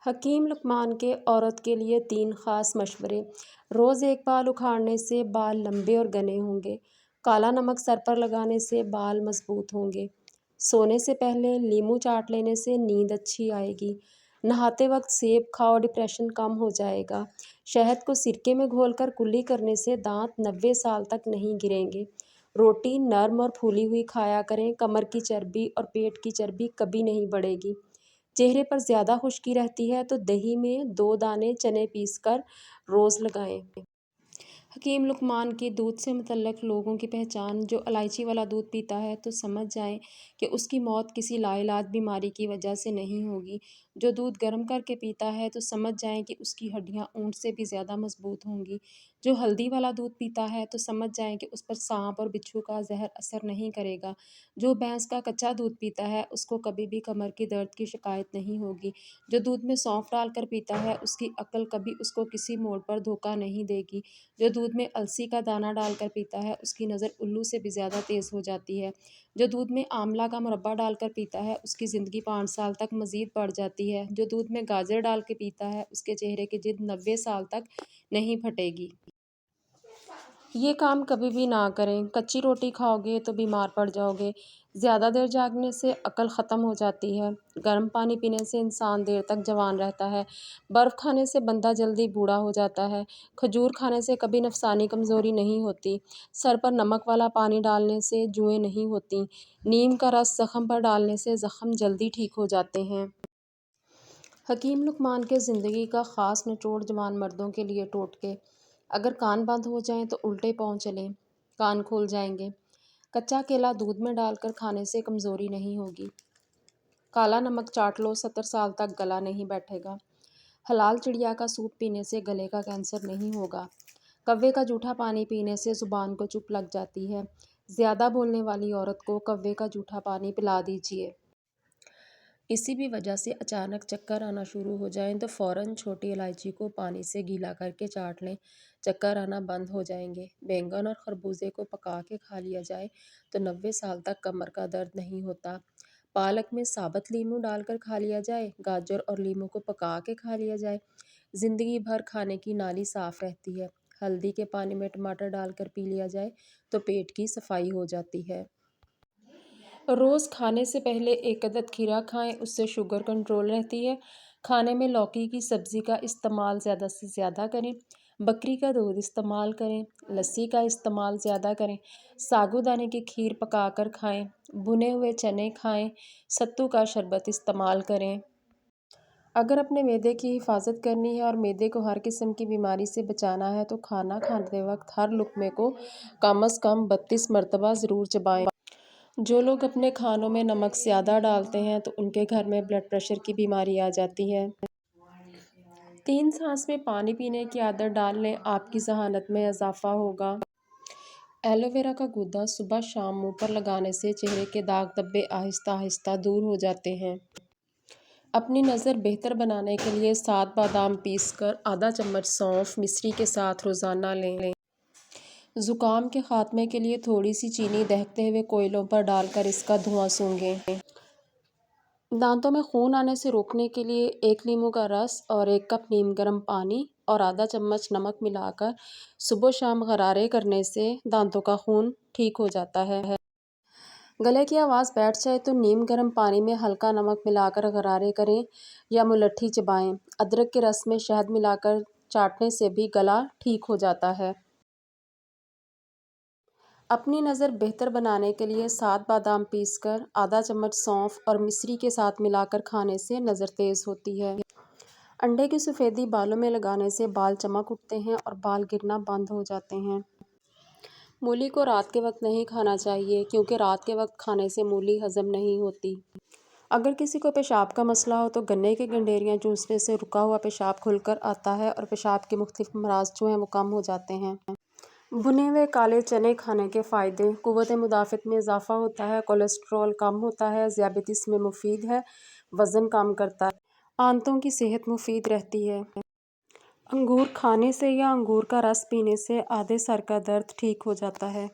حکیم لقمان کے عورت کے لیے 3 خاص مشورے۔ روز ایک بال اکھاڑنے سے بال لمبے اور گھنے ہوں گے۔ کالا نمک سر پر لگانے سے بال مضبوط ہوں گے۔ سونے سے پہلے لیمو چاٹ لینے سے نیند اچھی آئے گی۔ نہاتے وقت سیب کھاؤ، ڈپریشن کم ہو جائے گا۔ شہد کو سرکے میں گھول کر کلی کرنے سے دانت 90 سال تک نہیں گریں گے۔ روٹی نرم اور پھولی ہوئی کھایا کریں۔ کمر کی چربی اور پیٹ کی چربی کبھی نہیں بڑھے گی۔ چہرے پر زیادہ خشکی رہتی ہے تو دہی میں 2 دانے چنے پیس کر روز لگائیں۔ حکیم لقمان کی دودھ سے متعلق لوگوں کی پہچان: جو الائچی والا دودھ پیتا ہے تو سمجھ جائیں کہ اس کی موت کسی لا علاج بیماری کی وجہ سے نہیں ہوگی۔ جو دودھ گرم کر کے پیتا ہے تو سمجھ جائیں کہ اس کی ہڈیاں اونٹ سے بھی زیادہ مضبوط ہوں گی۔ جو ہلدی والا دودھ پیتا ہے تو سمجھ جائیں کہ اس پر سانپ اور بچھو کا زہر اثر نہیں کرے گا۔ جو بھینس کا کچا دودھ پیتا ہے اس کو کبھی بھی کمر کی درد کی شکایت نہیں ہوگی۔ جو دودھ میں سونف ڈال کر پیتا ہے اس کی عقل کبھی اس کو کسی موڑ پر دھوکہ نہیں دے گی۔ جو دودھ میں السی کا دانہ ڈال کر پیتا ہے اس کی نظر الو سے بھی زیادہ تیز ہو جاتی ہے۔ جو دودھ میں آملہ کا مربع ڈال کر پیتا ہے اس کی زندگی 5 سال تک مزید بڑھ جاتی ہے۔ جو دودھ میں گاجر ڈال کے پیتا ہے اس کے چہرے کی جلد 90 سال تک نہیں پھٹے گی۔ یہ کام کبھی بھی نہ کریں۔ کچی روٹی کھاؤ گے تو بیمار پڑ جاؤ گے۔ زیادہ دیر جاگنے سے عقل ختم ہو جاتی ہے۔ گرم پانی پینے سے انسان دیر تک جوان رہتا ہے۔ برف کھانے سے بندہ جلدی بوڑھا ہو جاتا ہے۔ کھجور کھانے سے کبھی نفسانی کمزوری نہیں ہوتی۔ سر پر نمک والا پانی ڈالنے سے جوئیں نہیں ہوتیں۔ نیم کا رس زخم پر ڈالنے سے زخم جلدی ٹھیک ہو جاتے ہیں۔ حکیم لقمان کے زندگی کا خاص نچوڑ جوان مردوں کے لیے ٹوٹکے: اگر کان بند ہو جائیں تو الٹے پاؤں چلیں، کان کھل جائیں گے۔ کچا کیلا دودھ میں ڈال کر کھانے سے کمزوری نہیں ہوگی۔ کالا نمک چاٹ لو، 70 سال تک گلا نہیں بیٹھے گا۔ حلال چڑیا کا سوپ پینے سے گلے کا کینسر نہیں ہوگا۔ کوے کا جھوٹا پانی پینے سے زبان کو چپ لگ جاتی ہے۔ زیادہ بولنے والی عورت کو کوے کا جھوٹا پانی پلا دیجیے۔ کسی بھی وجہ سے اچانک چکر آنا شروع ہو جائیں تو فوراً چھوٹی الائچی کو پانی سے گیلا کر کے چاٹ لیں، چکر آنا بند ہو جائیں گے۔ بینگن اور خربوزے کو پکا کے کھا لیا جائے تو 90 سال تک کمر کا درد نہیں ہوتا۔ پالک میں ثابت لیمو ڈال کر کھا لیا جائے، گاجر اور لیمو کو پکا کے کھا لیا جائے، زندگی بھر کھانے کی نالی صاف رہتی ہے۔ ہلدی کے پانی میں ٹماٹر ڈال کر پی لیا جائے تو پیٹ کی صفائی ہو جاتی ہے۔ روز کھانے سے پہلے 1 عدد کھیرا کھائیں، اس سے شوگر کنٹرول رہتی ہے۔ کھانے میں لوکی کی سبزی کا استعمال زیادہ سے زیادہ کریں۔ بکری کا دودھ استعمال کریں۔ لسی کا استعمال زیادہ کریں۔ ساگو دانے کی کھیر پکا کر کھائیں۔ بھنے ہوئے چنے کھائیں۔ ستو کا شربت استعمال کریں۔ اگر اپنے معدے کی حفاظت کرنی ہے اور معدے کو ہر قسم کی بیماری سے بچانا ہے تو کھانا کھاتے وقت ہر لقمے کو کم از کم 32 مرتبہ ضرور چبائیں۔ جو لوگ اپنے کھانوں میں نمک زیادہ ڈالتے ہیں تو ان کے گھر میں بلڈ پریشر کی بیماری آ جاتی ہے۔ 3 سانس میں پانی پینے کی عادت ڈال لیں، آپ کی ذہانت میں اضافہ ہوگا۔ ایلو ویرا کا گودا صبح شام منہ پر لگانے سے چہرے کے داغ دھبے آہستہ آہستہ دور ہو جاتے ہیں۔ اپنی نظر بہتر بنانے کے لیے 7 بادام پیس کر آدھا چمچ سونف مصری کے ساتھ روزانہ لیں۔ زکام کے خاتمے کے لیے تھوڑی سی چینی دہکتے ہوئے کوئلوں پر ڈال کر اس کا دھواں سونگھیں۔ دانتوں میں خون آنے سے روکنے کے لیے 1 لیمو کا رس اور 1 کپ نیم گرم پانی اور آدھا چمچ نمک ملا کر صبح و شام غرارے کرنے سے دانتوں کا خون ٹھیک ہو جاتا ہے۔ گلے کی آواز بیٹھ جائے تو نیم گرم پانی میں ہلکا نمک ملا کر غرارے کریں یا ملٹھی چبائیں۔ ادرک کے رس میں شہد ملا کر چاٹنے سے بھی گلا ٹھیک ہو جاتا ہے۔ اپنی نظر بہتر بنانے کے لیے 7 بادام پیس کر آدھا چمچ سونف اور مصری کے ساتھ ملا کر کھانے سے نظر تیز ہوتی ہے۔ انڈے کی سفیدی بالوں میں لگانے سے بال چمک اٹھتے ہیں اور بال گرنا بند ہو جاتے ہیں۔ مولی کو رات کے وقت نہیں کھانا چاہیے کیونکہ رات کے وقت کھانے سے مولی ہضم نہیں ہوتی۔ اگر کسی کو پیشاب کا مسئلہ ہو تو گنے کی گنڈیریاں چوسنے سے رکا ہوا پیشاب کھل کر آتا ہے اور پیشاب کے مختلف امراض جو ہیں وہ کم ہو جاتے ہیں۔ بھنے ہوئے کالے چنے کھانے کے فائدے: قوت مدافعت میں اضافہ ہوتا ہے، کولیسٹرول کم ہوتا ہے، ذیابیطس میں مفید ہے، وزن کم کرتا ہے، آنتوں کی صحت مفید رہتی ہے۔ انگور کھانے سے یا انگور کا رس پینے سے آدھے سر کا درد ٹھیک ہو جاتا ہے۔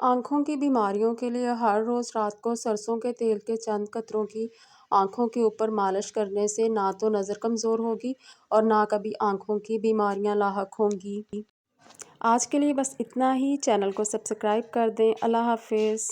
آنکھوں کی بیماریوں کے لیے ہر روز رات کو سرسوں کے تیل کے چند قطروں کی آنکھوں کے اوپر مالش کرنے سے نہ تو نظر کمزور ہوگی اور نہ کبھی آنکھوں کی بیماریاں لاحق ہوں گی۔ آج کے لیے بس اتنا ہی۔ چینل کو سبسکرائب کر دیں۔ اللہ حافظ۔